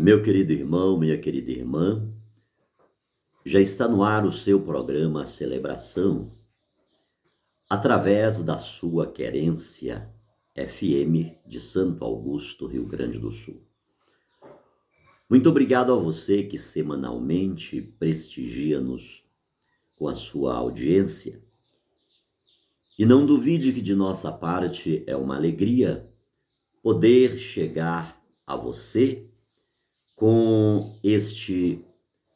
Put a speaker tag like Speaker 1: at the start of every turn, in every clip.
Speaker 1: Meu querido irmão, minha querida irmã, já está no ar o seu programa Celebração, através da sua querência FM de Santo Augusto, Rio Grande do Sul. Muito obrigado a você que semanalmente prestigia-nos com a sua audiência. E não duvide que de nossa parte é uma alegria poder chegar a você com este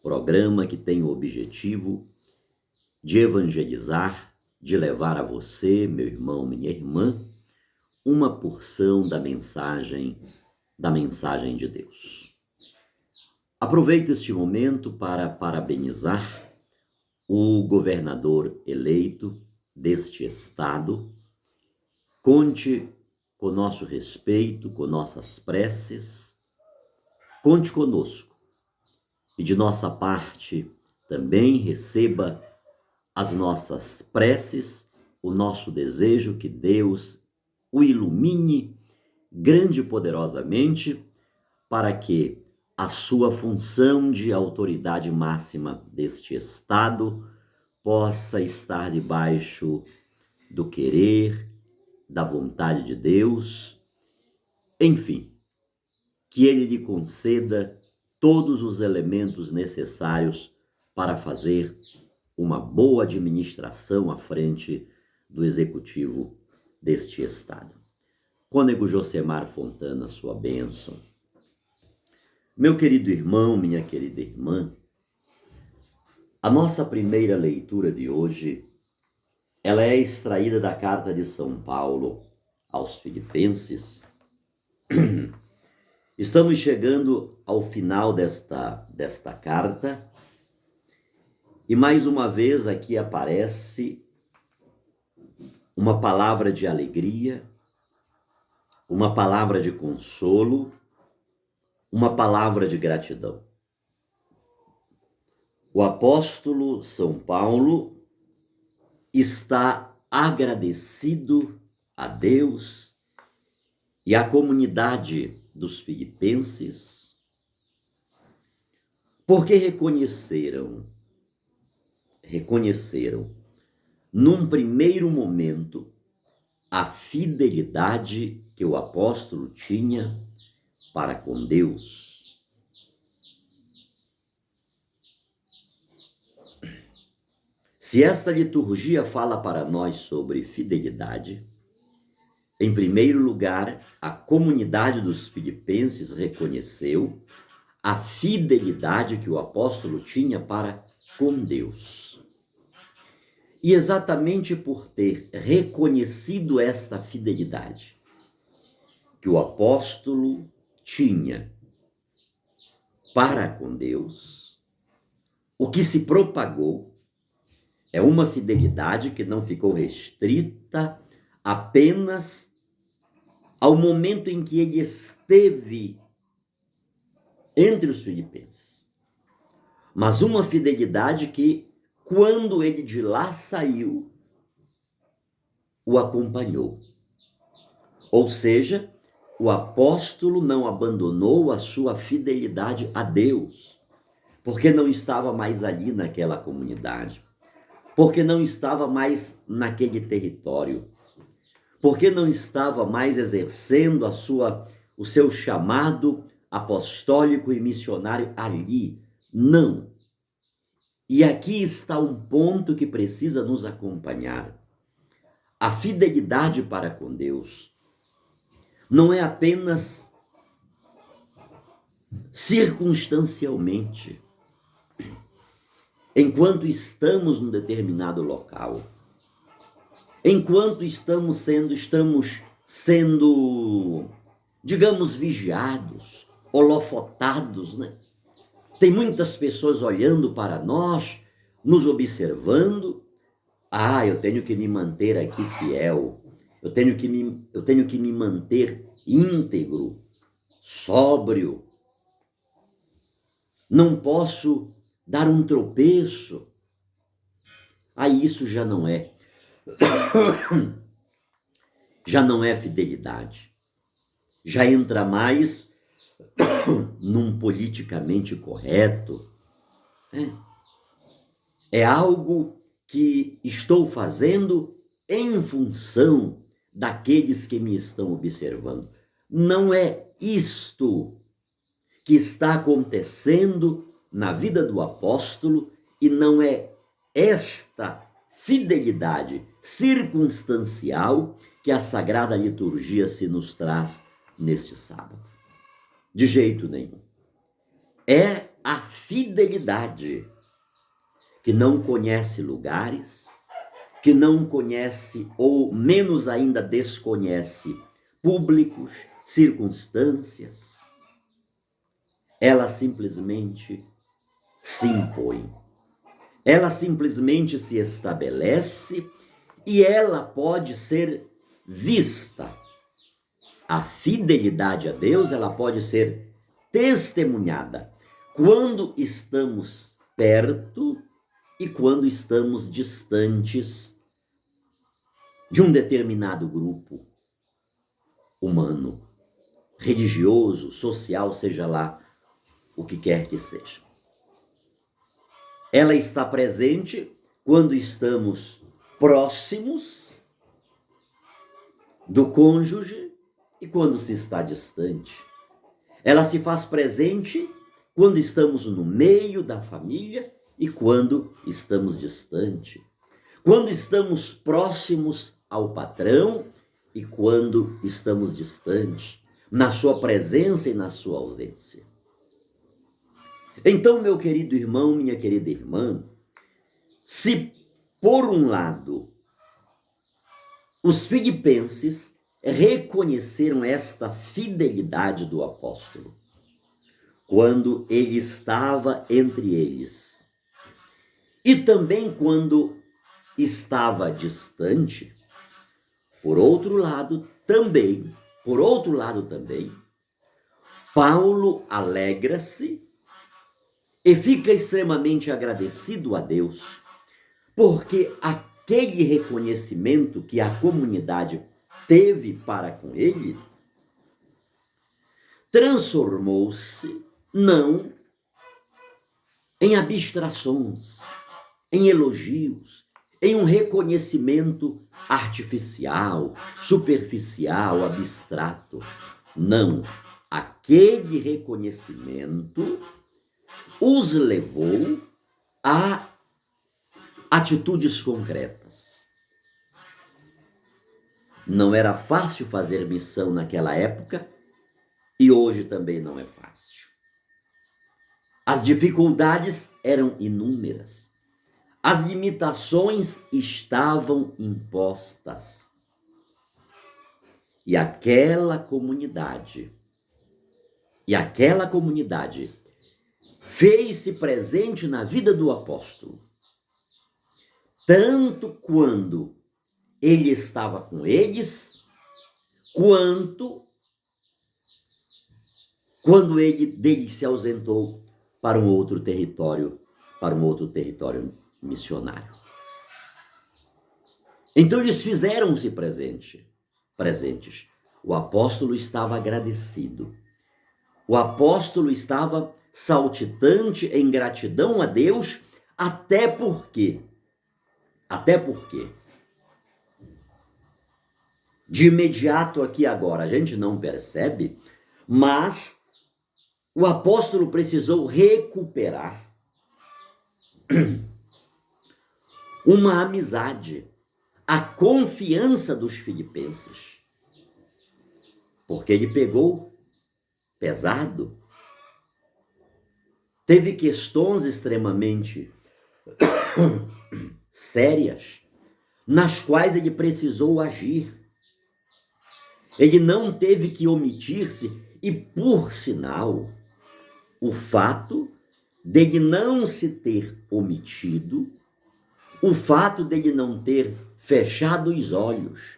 Speaker 1: programa que tem o objetivo de evangelizar, de levar a você, meu irmão, minha irmã, uma porção da mensagem de Deus. Aproveito este momento para parabenizar o governador eleito deste estado. Conte com nosso respeito, com nossas preces, conte conosco. E de nossa parte também receba as nossas preces, o nosso desejo que Deus o ilumine grande e poderosamente para que a sua função de autoridade máxima deste Estado possa estar debaixo do querer, da vontade de Deus, enfim, que Ele lhe conceda todos os elementos necessários para fazer uma boa administração à frente do executivo deste Estado. Cônego Josemar Fontana, sua bênção. Meu querido irmão, minha querida irmã, a nossa primeira leitura de hoje, ela é extraída da carta de São Paulo aos Filipenses. Estamos chegando ao final desta carta e mais uma vez aqui aparece uma palavra de alegria, uma palavra de consolo, uma palavra de gratidão. O apóstolo São Paulo está agradecido a Deus e à comunidade dos filipenses porque reconheceram num primeiro momento a fidelidade que o apóstolo tinha para com Deus. Se esta liturgia fala para nós sobre fidelidade, em primeiro lugar, a comunidade dos filipenses reconheceu a fidelidade que o apóstolo tinha para com Deus. E exatamente por ter reconhecido esta fidelidade que o apóstolo tinha para com Deus, o que se propagou é uma fidelidade que não ficou restrita apenas ao momento em que ele esteve entre os filipenses, mas uma fidelidade que, quando ele de lá saiu, o acompanhou. Ou seja, o apóstolo não abandonou a sua fidelidade a Deus, porque não estava mais ali naquela comunidade, porque não estava mais naquele território, porque não estava mais exercendo o seu chamado apostólico e missionário ali. Não. E aqui está um ponto que precisa nos acompanhar. A fidelidade para com Deus não é apenas circunstancialmente, enquanto estamos num determinado local, enquanto estamos sendo, digamos, vigiados, holofotados, né? Tem muitas pessoas olhando para nós, nos observando. Eu tenho que me manter aqui fiel, eu tenho que me manter íntegro, sóbrio. Não posso dar um tropeço. Isso já não é fidelidade. Já entra mais num politicamente correto. É algo que estou fazendo em função daqueles que me estão observando. Não é isto que está acontecendo na vida do apóstolo e não é esta fidelidade circunstancial que a Sagrada Liturgia se nos traz neste sábado. De jeito nenhum. É a fidelidade que não conhece lugares, que não conhece ou menos ainda desconhece públicos, circunstâncias. Ela simplesmente se impõe. Ela simplesmente se estabelece e ela pode ser vista. A fidelidade a Deus, ela pode ser testemunhada quando estamos perto e quando estamos distantes de um determinado grupo humano, religioso, social, seja lá o que quer que seja. Ela está presente quando estamos próximos do cônjuge e quando se está distante. Ela se faz presente quando estamos no meio da família e quando estamos distante. Quando estamos próximos ao patrão e quando estamos distantes, na sua presença e na sua ausência. Então, meu querido irmão, minha querida irmã, se por um lado os filipenses reconheceram esta fidelidade do apóstolo, quando ele estava entre eles, e também quando estava distante, por outro lado também, Paulo alegra-se e fica extremamente agradecido a Deus, porque aquele reconhecimento que a comunidade teve para com ele transformou-se não em abstrações, em elogios, em um reconhecimento artificial, superficial, abstrato. Não, aquele reconhecimento os levou a atitudes concretas. Não era fácil fazer missão naquela época e hoje também não é fácil. As dificuldades eram inúmeras. As limitações estavam impostas. E aquela comunidade fez-se presente na vida do apóstolo, tanto quando ele estava com eles, quanto quando ele dele se ausentou para um outro território missionário. Então eles fizeram-se presentes. O apóstolo estava agradecido. O apóstolo estava saltitante em gratidão a Deus, até porque, de imediato aqui agora, a gente não percebe, mas o apóstolo precisou recuperar uma amizade, a confiança dos filipenses, porque ele pegou pesado, teve questões extremamente sérias, nas quais ele precisou agir. Ele não teve que omitir-se, e por sinal, o fato dele não se ter omitido, o fato dele não ter fechado os olhos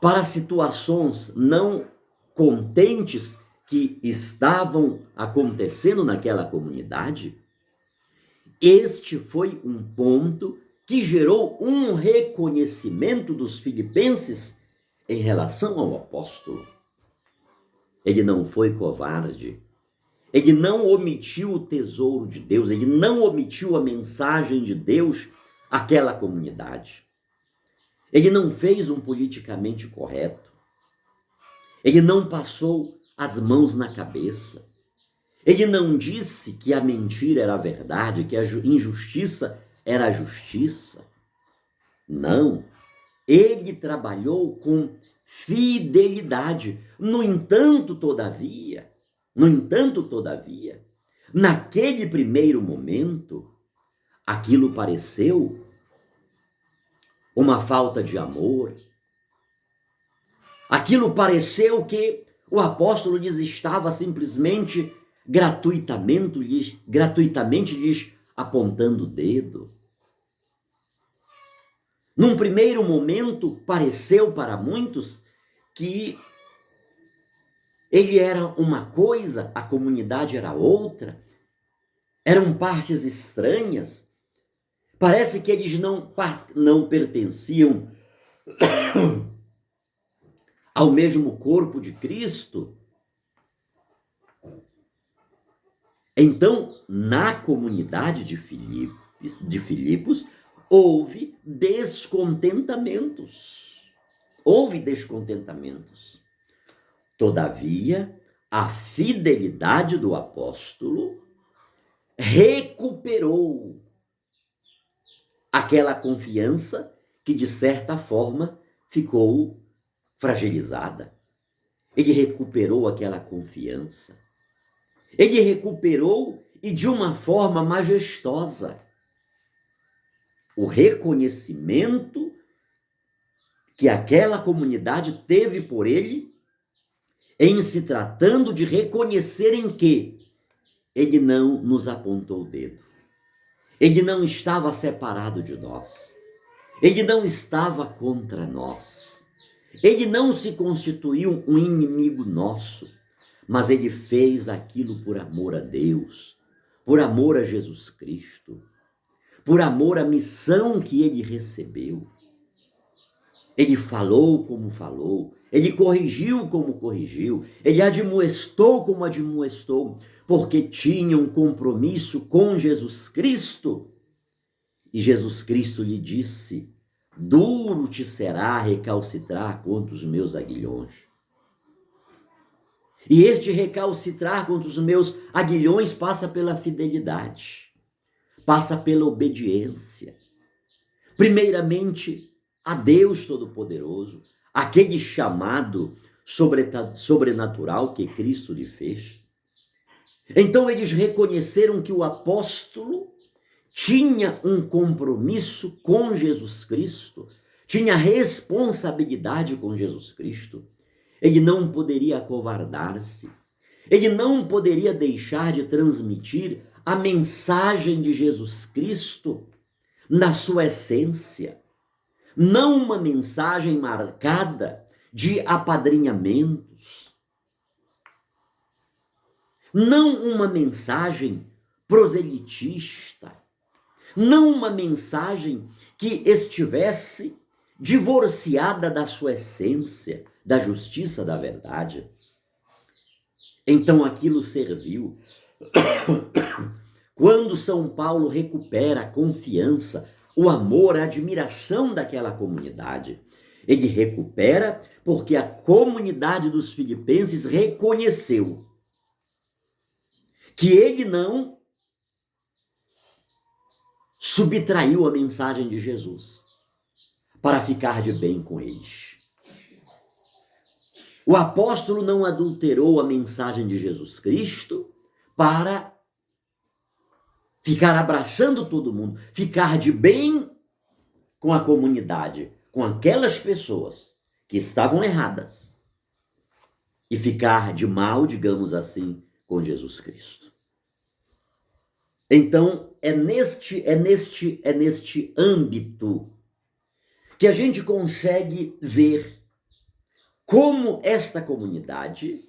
Speaker 1: para situações não contentes que estavam acontecendo naquela comunidade, este foi um ponto que gerou um reconhecimento dos filipenses em relação ao apóstolo. ele não foi covarde, ele não omitiu o tesouro de Deus, ele não omitiu a mensagem de Deus àquela comunidade. Ele não fez um politicamente correto, ele não passou as mãos na cabeça, ele não disse que a mentira era a verdade, que a injustiça era a justiça. Não, ele trabalhou com fidelidade. No entanto, todavia, naquele primeiro momento, aquilo pareceu uma falta de amor. Aquilo pareceu que o apóstolo lhes estava simplesmente gratuitamente lhes apontando o dedo. Num primeiro momento, pareceu para muitos que ele era uma coisa, a comunidade era outra, eram partes estranhas. Parece que eles não pertenciam ao mesmo corpo de Cristo. Então, na comunidade de Filipos, houve descontentamentos. Todavia, a fidelidade do apóstolo recuperou aquela confiança que, de certa forma, ficou fragilizada. Ele recuperou aquela confiança. Ele recuperou, e de uma forma majestosa, o reconhecimento que aquela comunidade teve por ele, em se tratando de reconhecerem que ele não nos apontou o dedo. Ele não estava separado de nós. Ele não estava contra nós. Ele não se constituiu um inimigo nosso, mas ele fez aquilo por amor a Deus, por amor a Jesus Cristo, por amor à missão que ele recebeu. Ele falou como falou, ele corrigiu como corrigiu, ele admoestou como admoestou, porque tinha um compromisso com Jesus Cristo. E Jesus Cristo lhe disse: duro te será recalcitrar contra os meus aguilhões. E este recalcitrar contra os meus aguilhões passa pela fidelidade, passa pela obediência. Primeiramente, a Deus Todo-Poderoso, aquele chamado sobrenatural que Cristo lhe fez. Então eles reconheceram que o apóstolo tinha um compromisso com Jesus Cristo, tinha responsabilidade com Jesus Cristo. Ele não poderia acovardar-se, ele não poderia deixar de transmitir a mensagem de Jesus Cristo na sua essência, não uma mensagem marcada de apadrinhamentos, não uma mensagem proselitista, não uma mensagem que estivesse divorciada da sua essência, da justiça, da verdade. Então aquilo serviu. Quando São Paulo recupera a confiança, o amor, a admiração daquela comunidade, ele recupera porque a comunidade dos filipenses reconheceu que ele não subtraiu a mensagem de Jesus para ficar de bem com eles. O apóstolo não adulterou a mensagem de Jesus Cristo para ficar abraçando todo mundo, ficar de bem com a comunidade, com aquelas pessoas que estavam erradas, e ficar de mal, digamos assim, com Jesus Cristo. Então, é neste âmbito que a gente consegue ver como esta comunidade,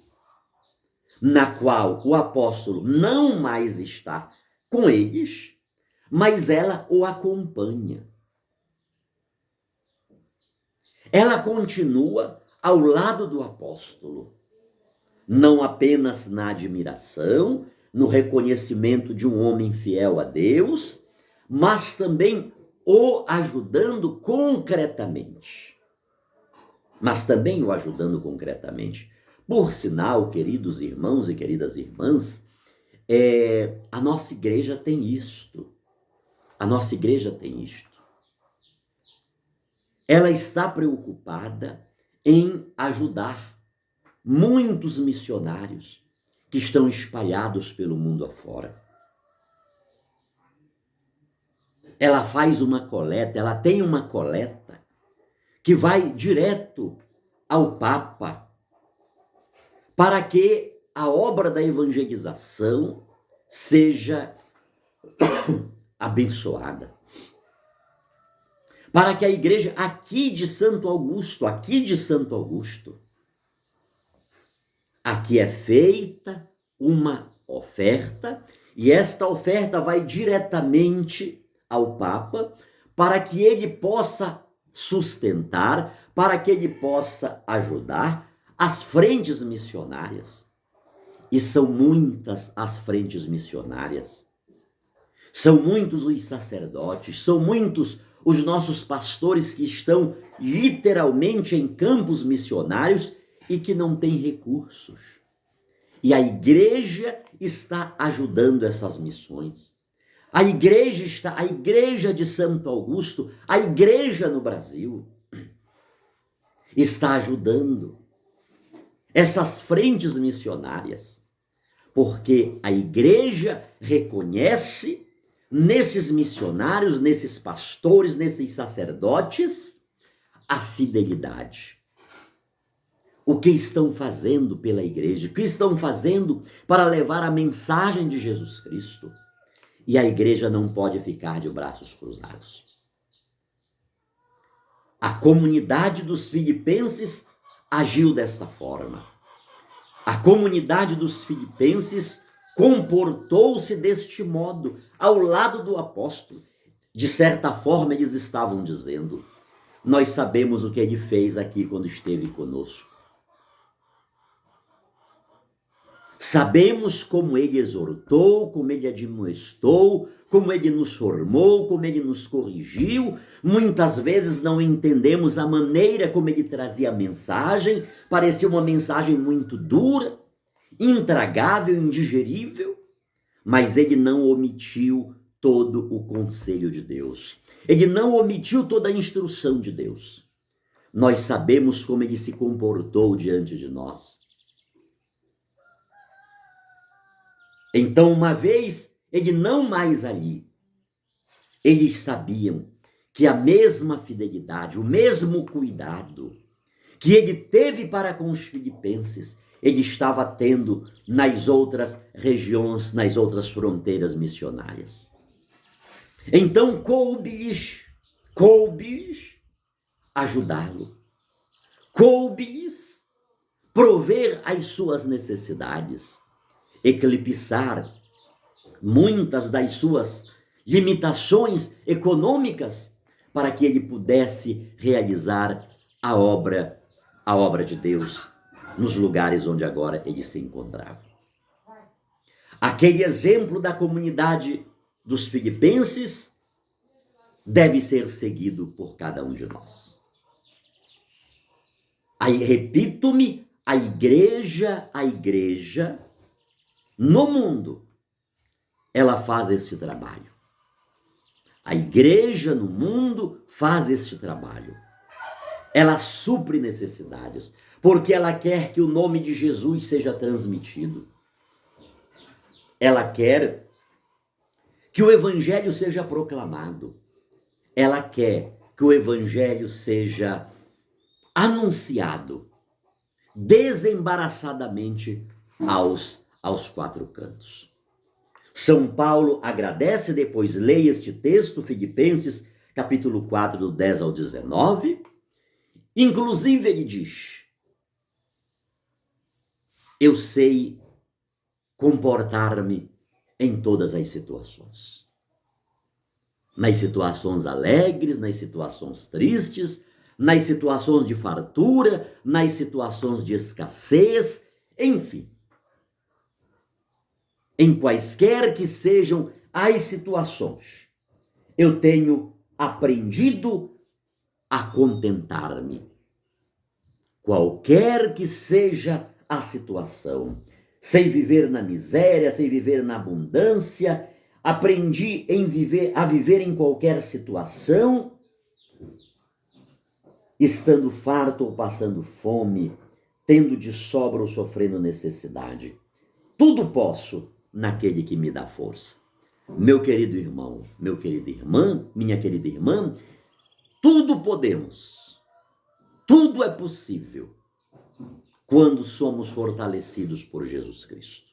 Speaker 1: na qual o apóstolo não mais está com eles, mas ela o acompanha. Ela continua ao lado do apóstolo. não apenas na admiração, no reconhecimento de um homem fiel a Deus, mas também o ajudando concretamente. Por sinal, queridos irmãos e queridas irmãs, a nossa igreja tem isto. Ela está preocupada em ajudar muitos missionários que estão espalhados pelo mundo afora. Ela faz uma coleta, ela tem uma coleta que vai direto ao Papa para que a obra da evangelização seja abençoada. Para que a igreja aqui de Santo Augusto, aqui é feita uma oferta, e esta oferta vai diretamente ao Papa, para que ele possa sustentar, para que ele possa ajudar as frentes missionárias. E são muitas as frentes missionárias. São muitos os sacerdotes, são muitos os nossos pastores que estão literalmente em campos missionários e que não têm recursos. E a igreja está ajudando essas missões. A igreja de Santo Augusto, a igreja no Brasil, está ajudando essas frentes missionárias, porque a igreja reconhece nesses missionários, nesses pastores, nesses sacerdotes, a fidelidade. O que estão fazendo pela igreja, o que estão fazendo para levar a mensagem de Jesus Cristo. E a igreja não pode ficar de braços cruzados. A comunidade dos filipenses agiu desta forma. A comunidade dos filipenses comportou-se deste modo ao lado do apóstolo. De certa forma, eles estavam dizendo: nós sabemos o que ele fez aqui quando esteve conosco. Sabemos como ele exortou, como ele admoestou, como ele nos formou, como ele nos corrigiu. Muitas vezes não entendemos a maneira como ele trazia a mensagem. Parecia uma mensagem muito dura, intragável, indigerível, mas ele não omitiu todo o conselho de Deus. Ele não omitiu toda a instrução de Deus. Nós sabemos como ele se comportou diante de nós. Então, uma vez ele não mais ali, eles sabiam que a mesma fidelidade, o mesmo cuidado que ele teve para com os filipenses, ele estava tendo nas outras regiões, nas outras fronteiras missionárias. Então, coube-lhes ajudá-lo, coube-lhes prover as suas necessidades, eclipsar muitas das suas limitações econômicas para que ele pudesse realizar a obra de Deus nos lugares onde agora ele se encontrava. Aquele exemplo da comunidade dos filipenses deve ser seguido por cada um de nós. Aí, repito-me, a igreja no mundo, ela faz este trabalho. A igreja no mundo faz este trabalho. Ela supre necessidades, porque ela quer que o nome de Jesus seja transmitido. Ela quer que o evangelho seja proclamado. Ela quer que o evangelho seja anunciado desembaraçadamente aos quatro cantos. São Paulo agradece, depois leia este texto, Filipenses, capítulo 4, do 10 ao 19. Inclusive ele diz: eu sei comportar-me em todas as situações. Nas situações alegres, nas situações tristes, nas situações de fartura, nas situações de escassez, enfim. em quaisquer que sejam as situações, eu tenho aprendido a contentar-me. Qualquer que seja a situação, sem viver na miséria, sem viver na abundância, aprendi a viver em qualquer situação, estando farto ou passando fome, tendo de sobra ou sofrendo necessidade. Tudo posso naquele que me dá força. Meu querido irmão, meu querida irmã, minha querida irmã, tudo podemos, tudo é possível quando somos fortalecidos por Jesus Cristo.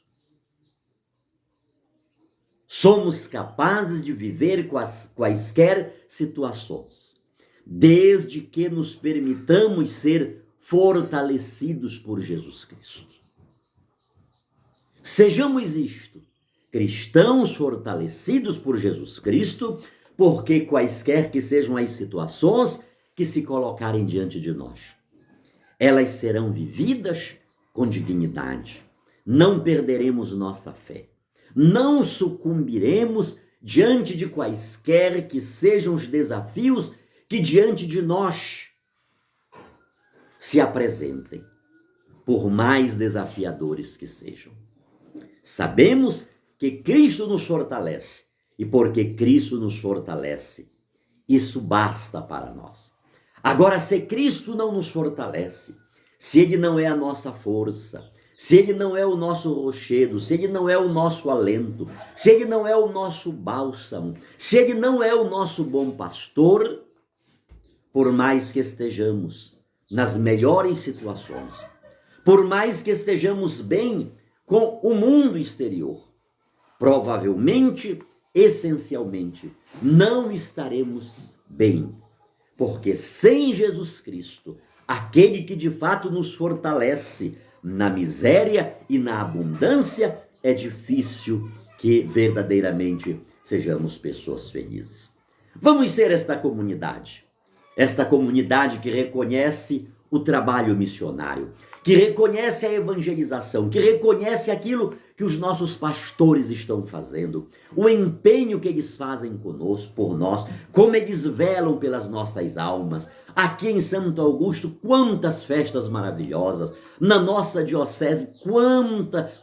Speaker 1: Somos capazes de viver quaisquer situações, desde que nos permitamos ser fortalecidos por Jesus Cristo. Sejamos isto, cristãos fortalecidos por Jesus Cristo, porque quaisquer que sejam as situações que se colocarem diante de nós, elas serão vividas com dignidade. Não perderemos nossa fé. Não sucumbiremos diante de quaisquer que sejam os desafios que diante de nós se apresentem, por mais desafiadores que sejam. Sabemos que Cristo nos fortalece, e porque Cristo nos fortalece, isso basta para nós. Agora, se Cristo não nos fortalece, se Ele não é a nossa força, se Ele não é o nosso rochedo, se Ele não é o nosso alento, se Ele não é o nosso bálsamo, se Ele não é o nosso bom pastor, por mais que estejamos nas melhores situações, por mais que estejamos bem com o mundo exterior, provavelmente, essencialmente, não estaremos bem, porque sem Jesus Cristo, aquele que de fato nos fortalece na miséria e na abundância, é difícil que verdadeiramente sejamos pessoas felizes. Vamos ser esta comunidade que reconhece o trabalho missionário, que reconhece a evangelização, que reconhece aquilo que os nossos pastores estão fazendo, o empenho que eles fazem conosco, por nós, como eles velam pelas nossas almas. Aqui em Santo quantas festas maravilhosas, na nossa diocese,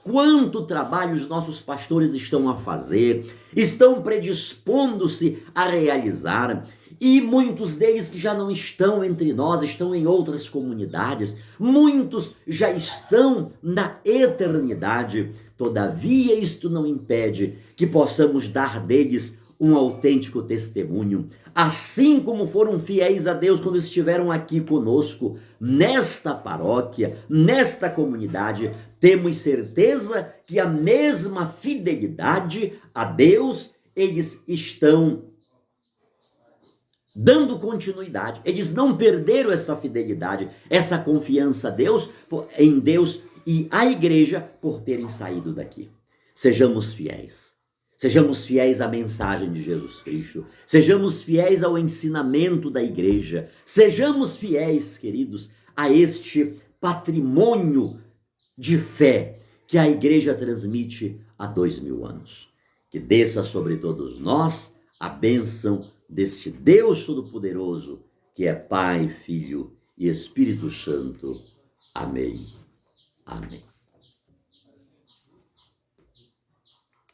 Speaker 1: quanto trabalho os nossos pastores estão a fazer, estão predispondo-se a realizar, e muitos deles que já não estão entre nós, estão em outras comunidades, muitos já estão na eternidade. Todavia, isto não impede que possamos dar deles um autêntico testemunho, assim como foram fiéis a Deus quando estiveram aqui conosco, nesta paróquia, nesta comunidade. Temos certeza que a mesma fidelidade a Deus eles estão dando continuidade. Eles não perderam essa fidelidade, essa confiança em Deus e a igreja por terem saído daqui. Sejamos fiéis. Sejamos fiéis à mensagem de Jesus Cristo. Sejamos fiéis ao ensinamento da igreja. Sejamos fiéis, queridos, a este patrimônio de fé que a igreja transmite há 2000 anos. Que desça sobre todos nós a bênção deste Deus Todo-Poderoso, que é Pai, Filho e Espírito Santo. Amém. Amém.